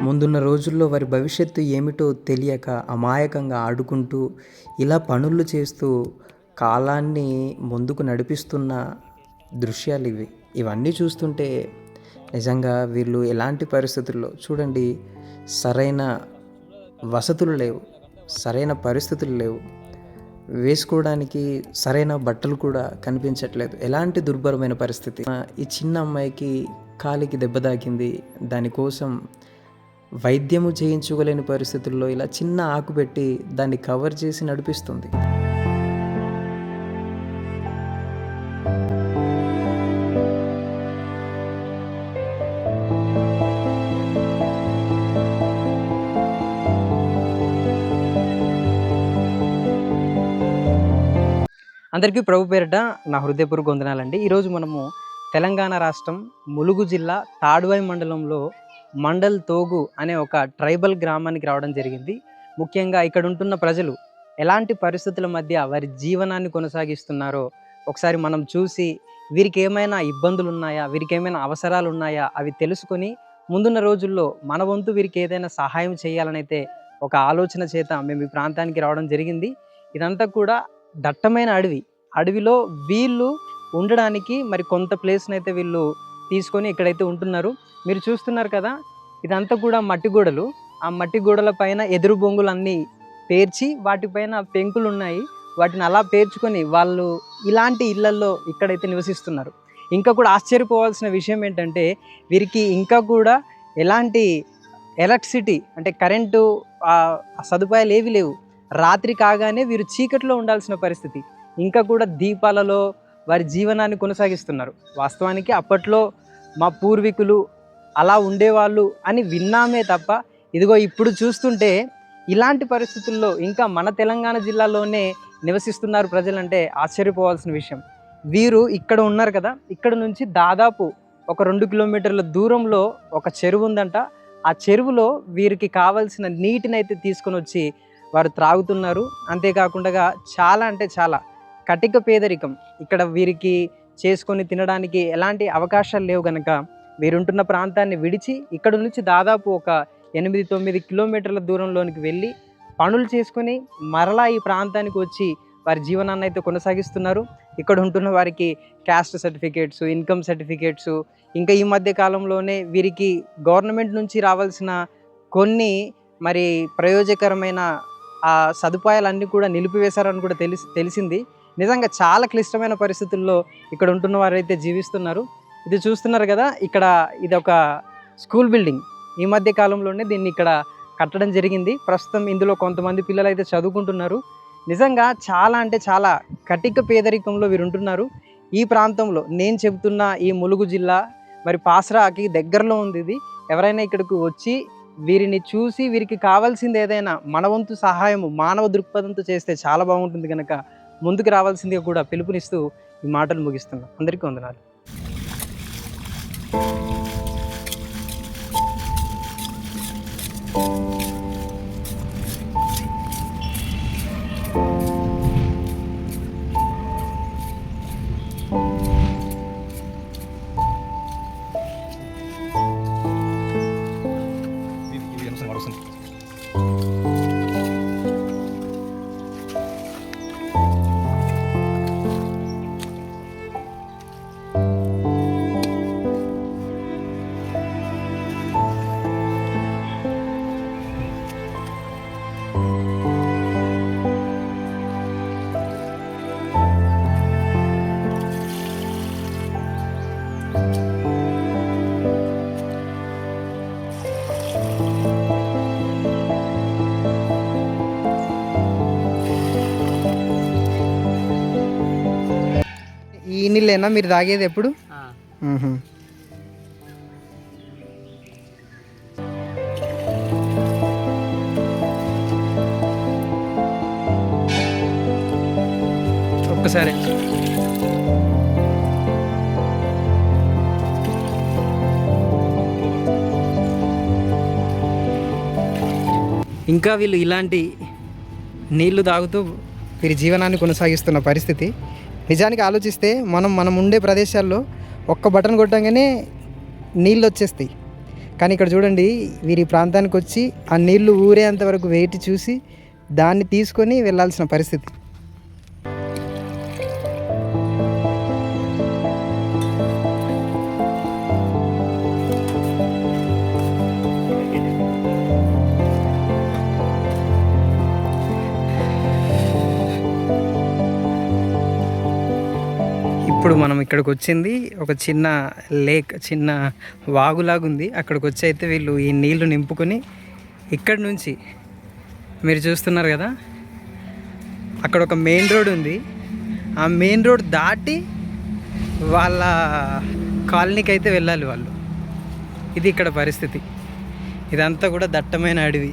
ముందున్న రోజుల్లో వారి భవిష్యత్తు ఏమిటో తెలియక అమాయకంగా ఆడుకుంటూ ఇలా పనులు చేస్తూ కాలాన్ని ముందుకు నడిపిస్తున్న దృశ్యాలు ఇవన్నీ చూస్తుంటే నిజంగా వీళ్ళు ఎలాంటి పరిస్థితుల్లో చూడండి, సరైన వసతులు లేవు, సరైన పరిస్థితులు లేవు, వేసుకోవడానికి సరైన బట్టలు కూడా కనిపించట్లేదు. ఎలాంటి దుర్భరమైన పరిస్థితి. ఈ చిన్న అమ్మాయికి కాలికి దెబ్బ తాకింది, దానికోసం వైద్యము చేయించుకోలేని పరిస్థితుల్లో ఇలా చిన్న ఆకు పెట్టి దాన్ని కవర్ చేసి నడిపిస్తుంది. అందరికీ ప్రభు పేరిట నా హృదయపూర్వక వందనాలండి. ఈరోజు మనము తెలంగాణ రాష్ట్రం ములుగు జిల్లా తాడ్వాయి మండలంలో మండల్ తోగు అనే ఒక ట్రైబల్ గ్రామానికి రావడం జరిగింది. ముఖ్యంగా ఇక్కడ ఉంటున్న ప్రజలు ఎలాంటి పరిస్థితుల మధ్య వారి జీవనాన్ని కొనసాగిస్తున్నారో ఒకసారి మనం చూసి వీరికి ఏమైనా ఇబ్బందులు ఉన్నాయా, వీరికి ఏమైనా అవసరాలు ఉన్నాయా అవి తెలుసుకొని ముందున్న రోజుల్లో మన వంతు వీరికి ఏదైనా సహాయం చేయాలనైతే ఒక ఆలోచన చేత మేము ఈ ప్రాంతానికి రావడం జరిగింది. ఇదంతా కూడా దట్టమైన అడవిలో వీళ్ళు ఉండడానికి మరి కొంత ప్లేస్ని అయితే వీళ్ళు తీసుకొని ఇక్కడైతే ఉంటున్నారు. మీరు చూస్తున్నారు కదా, ఇదంతా కూడా మట్టి గోడలు. ఆ మట్టి గోడల పైన ఎదురు బొంగులు అన్నీ పేర్చి వాటిపైన పెంకులు ఉన్నాయి. వాటిని అలా పేర్చుకొని వాళ్ళు ఇలాంటి ఇళ్లల్లో ఇక్కడైతే నివసిస్తున్నారు. ఇంకా కూడా ఆశ్చర్యపోవాల్సిన విషయం ఏంటంటే వీరికి ఇంకా కూడా ఎలాంటి ఎలక్ట్రిసిటీ అంటే కరెంటు సదుపాయాలు ఏవి లేవు. రాత్రి కాగానే వీరు చీకట్లో ఉండాల్సిన పరిస్థితి. ఇంకా కూడా దీపాలలో వారి జీవనాన్ని కొనసాగిస్తున్నారు. వాస్తవానికి అప్పట్లో మా పూర్వీకులు అలా ఉండేవాళ్ళు అని విన్నామే తప్ప ఇదిగో ఇప్పుడు చూస్తుంటే ఇలాంటి పరిస్థితుల్లో ఇంకా మన తెలంగాణ జిల్లాలోనే నివసిస్తున్నారు ప్రజలంటే ఆశ్చర్యపోవాల్సిన విషయం. వీరు ఇక్కడ ఉన్నారు కదా, ఇక్కడ నుంచి దాదాపు ఒక 2 కిలోమీటర్ల దూరంలో ఒక చెరువు ఉందంట. ఆ చెరువులో వీరికి కావాల్సిన నీటిని అయితే తీసుకొని వచ్చి వారు త్రాగుతున్నారు. అంతేకాకుండా చాలా అంటే చాలా కటిక పేదరికం. ఇక్కడ వీరికి చేసుకొని తినడానికి ఎలాంటి అవకాశాలు లేవు కనుక వీరుంటున్న ప్రాంతాన్ని విడిచి ఇక్కడ నుంచి దాదాపు ఒక 8-9 కిలోమీటర్ల దూరంలోనికి వెళ్ళి పనులు చేసుకొని మరలా ఈ ప్రాంతానికి వచ్చి వారి జీవనాన్ని అయితే కొనసాగిస్తున్నారు. ఇక్కడ ఉంటున్న వారికి క్యాస్ట్ సర్టిఫికేట్స్, ఇన్కమ్ సర్టిఫికేట్స్, ఇంకా ఈ మధ్య కాలంలోనే వీరికి గవర్నమెంట్ నుంచి రావాల్సిన కొన్ని మరి ప్రయోజకరమైన ఆ సదుపాయాలన్నీ కూడా నిలిపివేశారని కూడా తెలిసింది. నిజంగా చాలా క్లిష్టమైన పరిస్థితుల్లో ఇక్కడ ఉంటున్న వారైతే జీవిస్తున్నారు. ఇది చూస్తున్నారు కదా, ఇక్కడ ఇది ఒక స్కూల్ బిల్డింగ్. ఈ మధ్య కాలంలోనే దీన్ని ఇక్కడ కట్టడం జరిగింది. ప్రస్తుతం ఇందులో కొంతమంది పిల్లలు అయితే చదువుకుంటున్నారు. నిజంగా చాలా అంటే చాలా కటిక పేదరికంలో వీరు ఉంటున్నారు. ఈ ప్రాంతంలో నేను చెబుతున్న ఈ ములుగు జిల్లా మరి పాసరాకి దగ్గరలో ఉంది ఇది. ఎవరైనా ఇక్కడికి వచ్చి వీరిని చూసి వీరికి కావాల్సింది ఏదైనా మన వంతు సహాయము మానవ దృక్పథంతో చేస్తే చాలా బాగుంటుంది కనుక ముందుకు రావాల్సిందిగా కూడా పిలుపునిస్తూ ఈ మాటలు ముగిస్తున్నాం. అందరికీ వందనాలు. ఈ నీళ్ళేనా మీరు తాగేది ఎప్పుడు? ఒక్కసారి ఇంకా వీళ్ళు ఇలాంటి నీళ్లు తాగుతూ వీరి జీవనాన్ని కొనసాగిస్తున్న పరిస్థితి. నిజానికి ఆలోచిస్తే మనం ఉండే ప్రదేశాల్లో ఒక్క బటన్ కొట్టంగానే నీళ్ళు వచ్చేస్తాయి. కానీ ఇక్కడ చూడండి, వీరి ప్రాంతానికి వచ్చి ఆ నీళ్లు ఊరేంత వరకు వెయిట్ చూసి దాన్ని తీసుకొని వెళ్ళాల్సిన పరిస్థితి. ఇప్పుడు మనం ఇక్కడికి వచ్చింది ఒక చిన్న లేక్, చిన్న వాగులాగా ఉంది. అక్కడికి వచ్చి అయితే వీళ్ళు ఈ నీళ్లు నింపుకొని ఇక్కడి నుంచి మీరు చూస్తున్నారు కదా, అక్కడ ఒక మెయిన్ రోడ్ ఉంది. ఆ మెయిన్ రోడ్ దాటి వాళ్ళ కాలనీకి అయితే వెళ్ళాలి వాళ్ళు. ఇది ఇక్కడ పరిస్థితి. ఇదంతా కూడా దట్టమైన అడవి.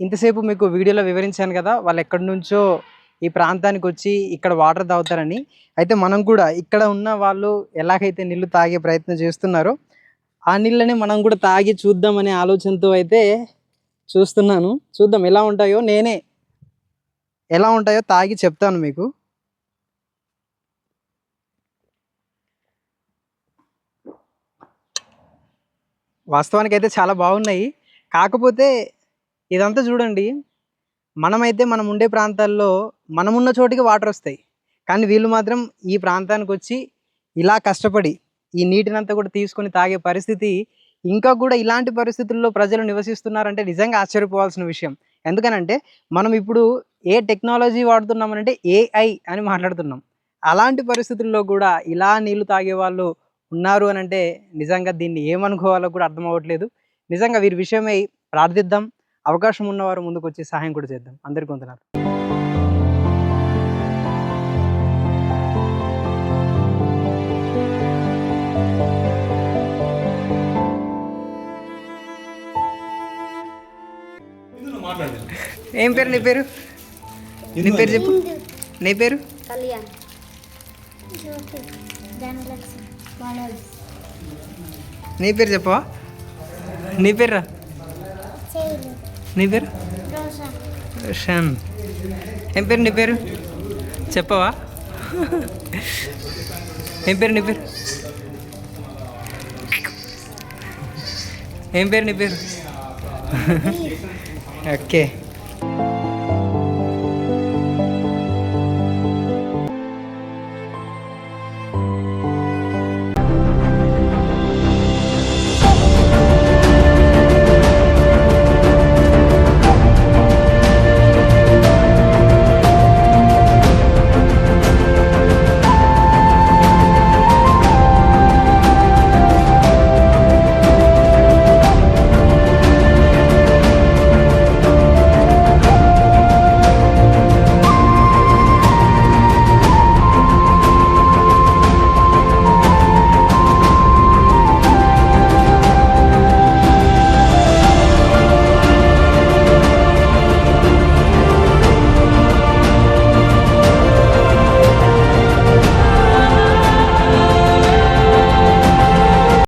ఇంతసేపు మీకు వీడియోలో వివరించాను కదా, వాళ్ళు ఎక్కడి నుంచో ఈ ప్రాంతానికి వచ్చి ఇక్కడ వాటర్ తాగుతారని. అయితే మనం కూడా ఇక్కడ ఉన్న వాళ్ళు ఎలాగైతే నీళ్ళు తాగే ప్రయత్నం చేస్తున్నారో ఆ నీళ్ళని మనం కూడా తాగి చూద్దామనే ఆలోచనతో అయితే చూస్తున్నాను. చూద్దాం ఎలా ఉంటాయో, నేనే ఎలా ఉంటాయో తాగి చెప్తాను మీకు. వాస్తవానికి అయితే చాలా బాగున్నాయి. కాకపోతే ఇదంతా చూడండి, మనమైతే మనం ఉండే ప్రాంతాల్లో మనమున్న చోటికి వాటర్ వస్తాయి. కానీ వీళ్ళు మాత్రం ఈ ప్రాంతానికి వచ్చి ఇలా కష్టపడి ఈ నీటినంతా కూడా తీసుకొని తాగే పరిస్థితి. ఇంకా కూడా ఇలాంటి పరిస్థితుల్లో ప్రజలు నివసిస్తున్నారంటే నిజంగా ఆశ్చర్యపోవాల్సిన విషయం. ఎందుకనంటే మనం ఇప్పుడు ఏ టెక్నాలజీ వాడుతున్నామనంటే ఏఐ అని మాట్లాడుతున్నాం. అలాంటి పరిస్థితుల్లో కూడా ఇలా నీళ్లు తాగే వాళ్ళు ఉన్నారు అని అంటే నిజంగా దీన్ని ఏమనుకోవాలో కూడా అర్థం అవ్వట్లేదు. నిజంగా వీరి విషయమై ప్రార్థిద్దాం. అవకాశం ఉన్నవారు ముందుకు వచ్చి సహాయం కూడా చేద్దాం. అందరికీ వందనాలు. ఏం పేరు నీ పేరు? నీ పేరు చెప్పు. నీ పేరు? కళ్యాణ్. ధనలక్ష్మి. బాలాజీ. నీ పేరు చెప్పవా? నీ పేరు రా. నీ పేరు? రోషన్. ఏం పేరు నీ పేరు చెప్పవా? ఏం పేరు నీ పేరు? ఏం పేరు నీ పేరు? ఓకే.